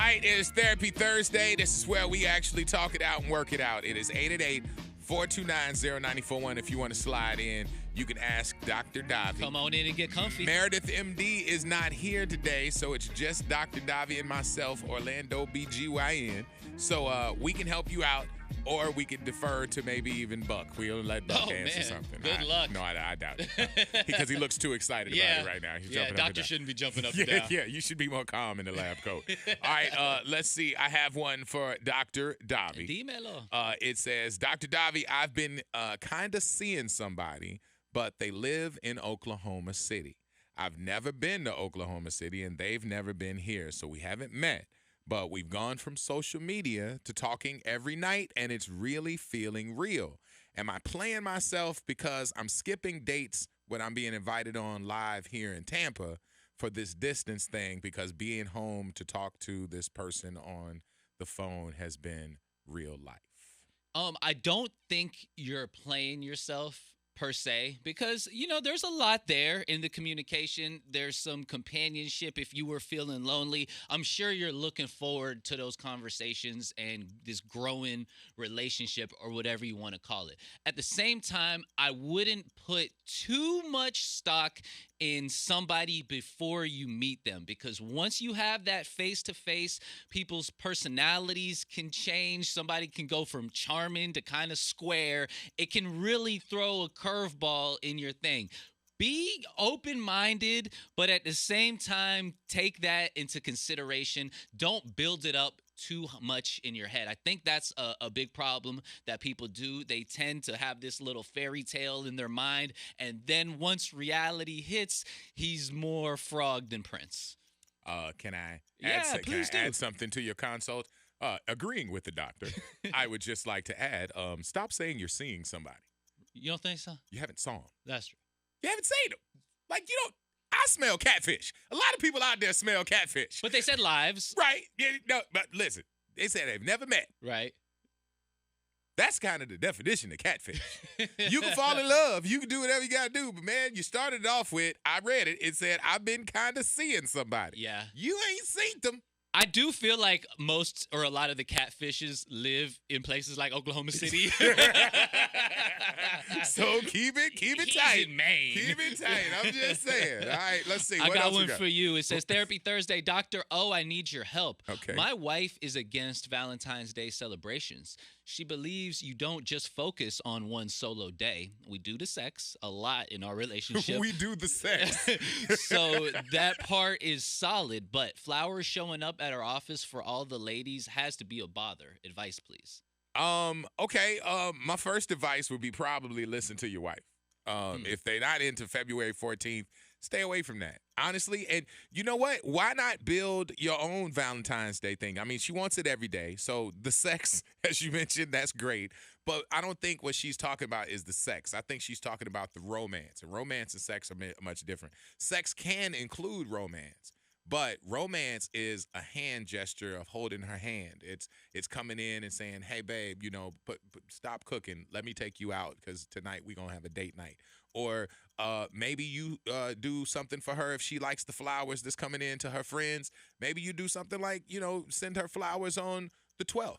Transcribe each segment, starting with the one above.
right, it is Therapy Thursday. This is where we actually talk it out and work it out. It is 888-429-0941. If you want to slide in, you can ask Dr. Davi. Come on in and get comfy. Meredith, MD, is not here today, so it's just Dr. Davi and myself, Orlando BGYN. So we can help you out, or we could defer to maybe even Buck. We'll let Buck answer something. Good luck. No, I doubt it. Because he looks too excited about it right now. He's jumping up and doctor down. shouldn't be jumping up and down. Yeah, you should be more calm in the lab coat. All right, let's see. I have one for Dr. Davi. Dímelo. It says, Dr. Davi, I've been kind of seeing somebody, but they live in Oklahoma City. I've never been to Oklahoma City, and they've never been here, so we haven't met. But we've gone from social media to talking every night, and it's really feeling real. Am I playing myself because I'm skipping dates when I'm being invited on live here in Tampa for this distance thing, because being home to talk to this person on the phone has been real life? I don't think you're playing yourself per se, because, there's a lot there in the communication. There's some companionship if you were feeling lonely. I'm sure you're looking forward to those conversations and this growing relationship, or whatever you want to call it. At the same time, I wouldn't put too much stock in somebody before you meet them, because once you have that face-to-face, people's personalities can change. Somebody can go from charming to kind of square. It can really throw a curveball in your thing. Be open-minded, but at the same time, take that into consideration. Don't build it up too much in your head. I think that's a big problem that people do. They tend to have this little fairy tale in their mind, and then once reality hits, he's more frog than Prince. Can I please do. add something to your consult? Agreeing with the doctor, I would just like to add, stop saying you're seeing somebody. You don't think so? You haven't saw him. That's true. You haven't seen him. Like, you don't. I smell catfish. A lot of people out there smell catfish. But they said lives. Right. Yeah, no, but listen, they said they've never met. Right. That's kind of the definition of catfish. You can fall in love. You can do whatever you got to do. But, man, you started it off with, I read it. It said, I've been kind of seeing somebody. Yeah. You ain't seen them. I do feel like most or a lot of the catfishes live in places like Oklahoma City. So keep it He's tight. in Maine. Keep it tight. I'm just saying. All right, let's see. I What got else one we got? for you. It says, Therapy Thursday, Dr. O, I need your help. Okay. My wife is against Valentine's Day celebrations. She believes you don't just focus on one solo day. We do the sex a lot in our relationship. We do the sex. So that part is solid, but flowers showing up at our office for all the ladies has to be a bother. Advice, please. Okay. My first advice would be probably listen to your wife. If they're not into February 14th, stay away from that. Honestly, and you know what? Why not build your own Valentine's Day thing? I mean, she wants it every day. So the sex, as you mentioned, that's great. But I don't think what she's talking about is the sex. I think she's talking about the romance. And romance and sex are much different. Sex can include romance. But romance is a hand gesture of holding her hand. It's coming in and saying, hey, babe, stop cooking. Let me take you out because tonight we're going to have a date night. Or maybe you do something for her if she likes the flowers that's coming in to her friends. Maybe you do something like, send her flowers on the 12th.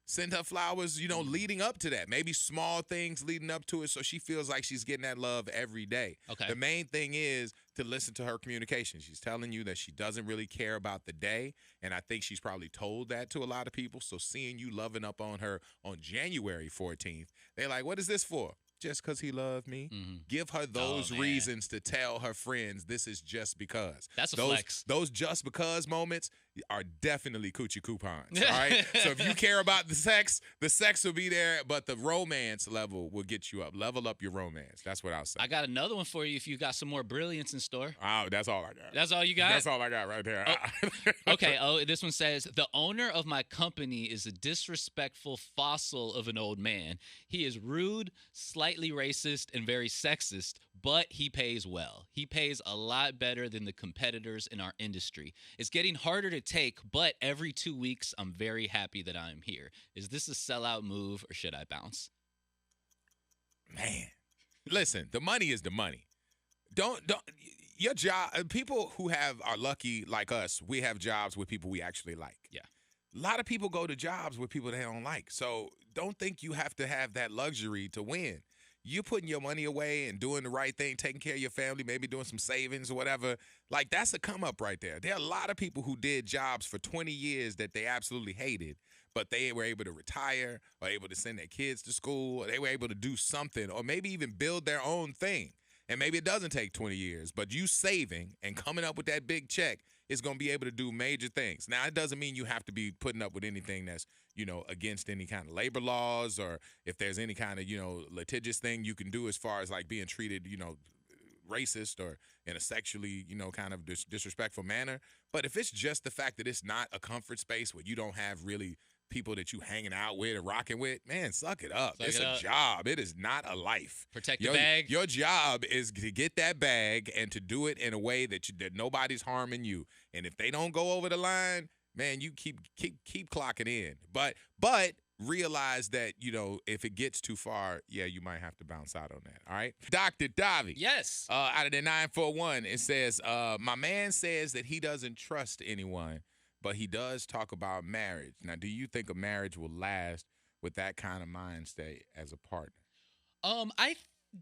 Send her flowers, leading up to that. Maybe small things leading up to it so she feels like she's getting that love every day. Okay. The main thing is to listen to her communication. She's telling you that she doesn't really care about the day, and I think she's probably told that to a lot of people. So seeing you loving up on her on January 14th, they're like, what is this for? Just because he loved me. Mm-hmm. Give her those reasons to tell her friends this is just because. That's a those, flex. Those just because moments are definitely coochie coupons, all right? So if you care about the sex will be there, but the romance level will get you up. Level up your romance. That's what I'll say. I got another one for you if you got some more brilliance in store. Oh, that's all I got. That's all you got? That's all I got right there. Okay, this one says, the owner of my company is a disrespectful fossil of an old man. He is rude, slightly racist, and very sexist, but he pays well. He pays a lot better than the competitors in our industry. It's getting harder to take, but every 2 weeks, I'm very happy that I'm here. Is this a sellout move, or should I bounce? Man, listen, the money is the money. Don't your job, people who are lucky like us, we have jobs with people we actually like. Yeah. A lot of people go to jobs with people they don't like. So don't think you have to have that luxury to win. You're putting your money away and doing the right thing, taking care of your family, maybe doing some savings or whatever. Like, that's a come up right there. There are a lot of people who did jobs for 20 years that they absolutely hated, but they were able to retire or able to send their kids to school, or they were able to do something, or maybe even build their own thing. And maybe it doesn't take 20 years, but you saving and coming up with that big check is going to be able to do major things. Now, it doesn't mean you have to be putting up with anything that's, against any kind of labor laws, or if there's any kind of, litigious thing you can do as far as like being treated, racist or in a sexually, kind of disrespectful manner. But if it's just the fact that it's not a comfort space where you don't have really people that you hanging out with or rocking with, man, suck it up. It's a job. It is not a life. Protect your bag. Your job is to get that bag and to do it in a way that nobody's harming you. And if they don't go over the line, man, you keep clocking in. But realize that, if it gets too far, yeah, you might have to bounce out on that. All right. Dr. Davi. Yes. Out of the 941, it says, my man says that he doesn't trust anyone, but he does talk about marriage. Now, do you think a marriage will last with that kind of mind state as a partner? I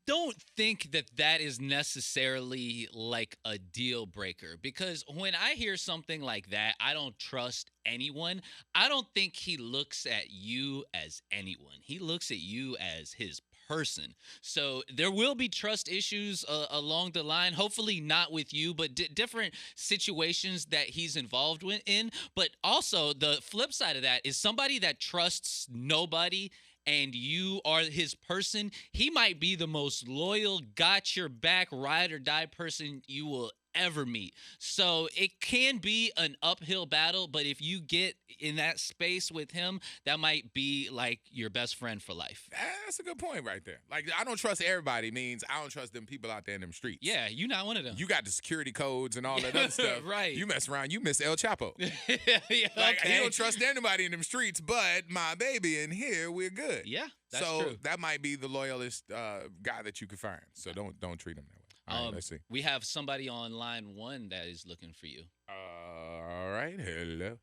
don't think that is necessarily like a deal breaker, because when I hear something like that, I don't trust anyone. I don't think he looks at you as anyone. He looks at you as his person. So there will be trust issues along the line, hopefully not with you, but different situations that he's involved in. But also the flip side of that is somebody that trusts nobody and you are his person. He might be the most loyal, got your back, ride or die person you will ever meet. So it can be an uphill battle, but if you get in that space with him, that might be like your best friend for life. That's a good point right there. Like, I don't trust everybody means I don't trust them people out there in them streets. Yeah, you're not one of them. You got the security codes and all that other stuff. Right. You mess around, you miss El Chapo. Yeah, like, okay. You don't trust anybody in them streets, but my baby in here, we're good. Yeah, that's so true. that might be the loyalist guy that you could find. So don't treat him that way. All right, let's see. We have somebody on line 1 that is looking for you. All right.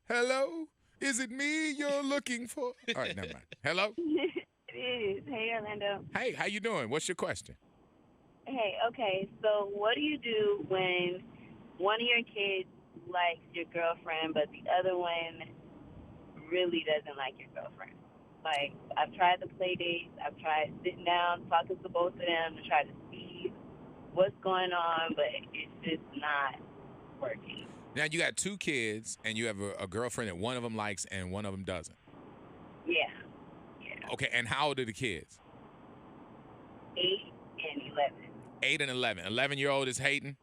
Hello? Is it me you're looking for? All right, never mind. Hello? It is. Hey, Orlando. Hey, how you doing? What's your question? Hey, okay. So what do you do when one of your kids likes your girlfriend, but the other one really doesn't like your girlfriend? Like, I've tried the play dates. I've tried sitting down, talking to both of them to try to see what's going on, but it's just not working. Now, you got 2 kids, and you have a girlfriend that one of them likes and one of them doesn't. Yeah. Okay, and how old are the kids? 8 and 11. 8 and 11. 11-year-old is hating?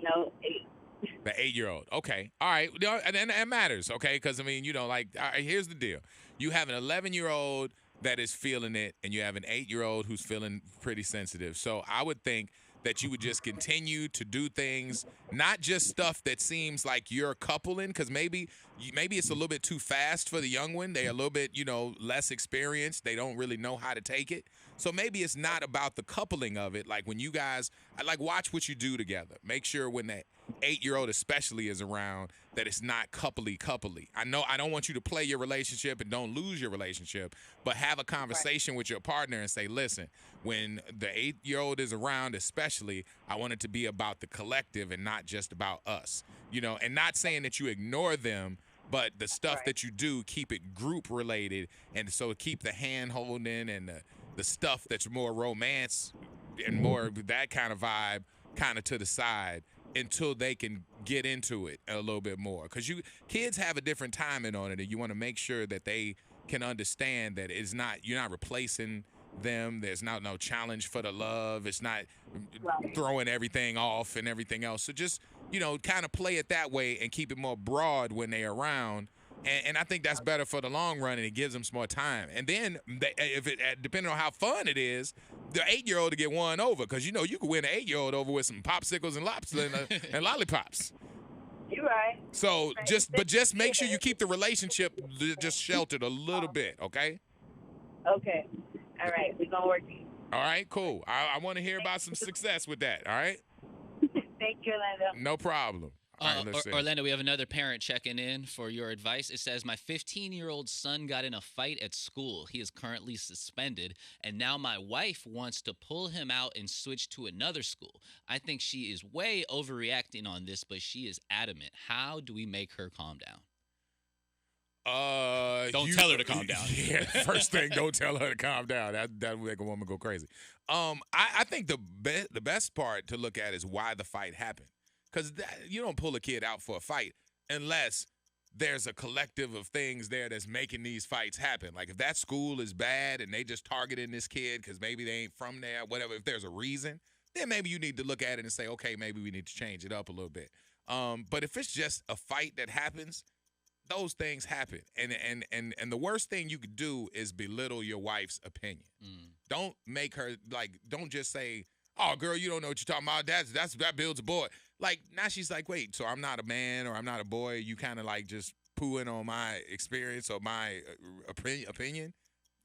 No, 8. The 8-year-old. Okay. All right. And that matters, okay? Because, all right, here's the deal. You have an 11-year-old that is feeling it, and you have an 8-year-old who's feeling pretty sensitive. So I would think that you would just continue to do things, not just stuff that seems like you're coupling, because maybe it's a little bit too fast for the young one. They're a little bit, less experienced. They don't really know how to take it. So maybe it's not about the coupling of it. Like when you guys, watch what you do together. Make sure when that 8-year-old especially is around that it's not coupley. I know I don't want you to play your relationship and don't lose your relationship, but have a conversation with your partner and say, listen, when the 8-year-old is around especially, I want it to be about the collective and not just about us, and not saying that you ignore them, but the stuff that you do, keep it group related. And so keep the hand holding and the stuff that's more romance and more that kind of vibe kind of to the side until they can get into it a little bit more. Because kids have a different timing on it, and you want to make sure that they can understand that you're not replacing them. There's no challenge for the love. It's not throwing everything off and everything else. So just, kind of play it that way and keep it more broad when they're around. And I think that's better for the long run, and it gives them some more time. And then, depending on how fun it is, the 8-year-old to get won over, because you can win an 8-year-old over with some popsicles and lobsters and lollipops. You're right. So just make sure you keep the relationship just sheltered a little bit, okay? Okay. All right. We're gonna work. All right, cool. I want to hear about some success with that. All right. Thank Thank you, Orlando. No problem. All right, let's see. Orlando, we have another parent checking in for your advice. It says, my 15-year-old son got in a fight at school. He is currently suspended, and now my wife wants to pull him out and switch to another school. I think she is way overreacting on this, but she is adamant. How do we make her calm down? Don't tell her to calm down. Yeah, first thing, don't tell her to calm down. That would make a woman go crazy. I think the best part to look at is why the fight happened. Because you don't pull a kid out for a fight unless there's a collective of things there that's making these fights happen. Like if that school is bad and they just targeting this kid because maybe they ain't from there, whatever, if there's a reason, then maybe you need to look at it and say, okay, maybe we need to change it up a little bit. But if it's just a fight that happens, those things happen. And the worst thing you could do is belittle your wife's opinion. Don't make her, don't just say, oh, girl, you don't know what you're talking about. That builds a boy. Like, now she's like, wait, so I'm not a man or I'm not a boy. You kind of like just pooing on my experience or my opinion.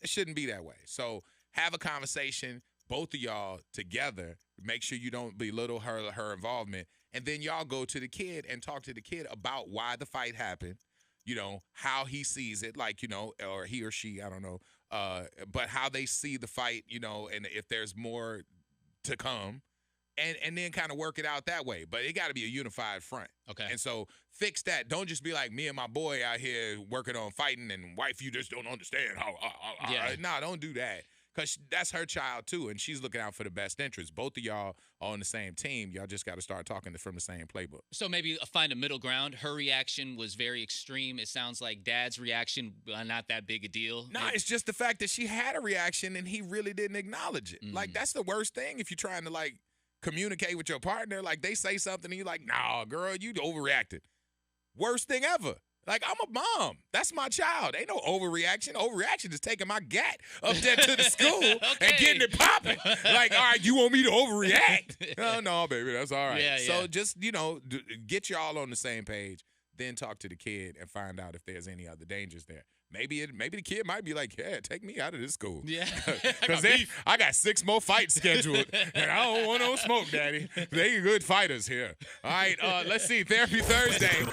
It shouldn't be that way. So have a conversation, both of y'all together. Make sure you don't belittle her involvement. And then y'all go to the kid and talk to the kid about why the fight happened, how he sees it, or he or she, I don't know, but how they see the fight, and if there's more to come. And then kind of work it out that way. But it got to be a unified front. Okay. And so fix that. Don't just be like me and my boy out here working on fighting and wife, you just don't understand how. Nah, don't do that. Because that's her child too, and she's looking out for the best interest. Both of y'all are on the same team. Y'all just got to start talking from the same playbook. So maybe find a middle ground. Her reaction was very extreme. It sounds like Dad's reaction, not that big a deal. Nah, it's just the fact that she had a reaction and he really didn't acknowledge it. Like, that's the worst thing if you're trying to, communicate with your partner. Like, they say something and you're like, nah, girl, you overreacted. Worst thing ever. Like, I'm a mom. That's my child. Ain't no overreaction. Overreaction is taking my gat up there to the school and getting it popping. Like, all right, you want me to overreact? Oh, no, baby, that's all right. Yeah, so just, get y'all on the same page, then talk to the kid and find out if there's any other dangers there. Maybe the kid might be like, yeah, take me out of this school. Yeah. Because I got 6 more fights scheduled, and I don't want no smoke, Daddy. They good fighters here. All right, let's see. Therapy Thursday.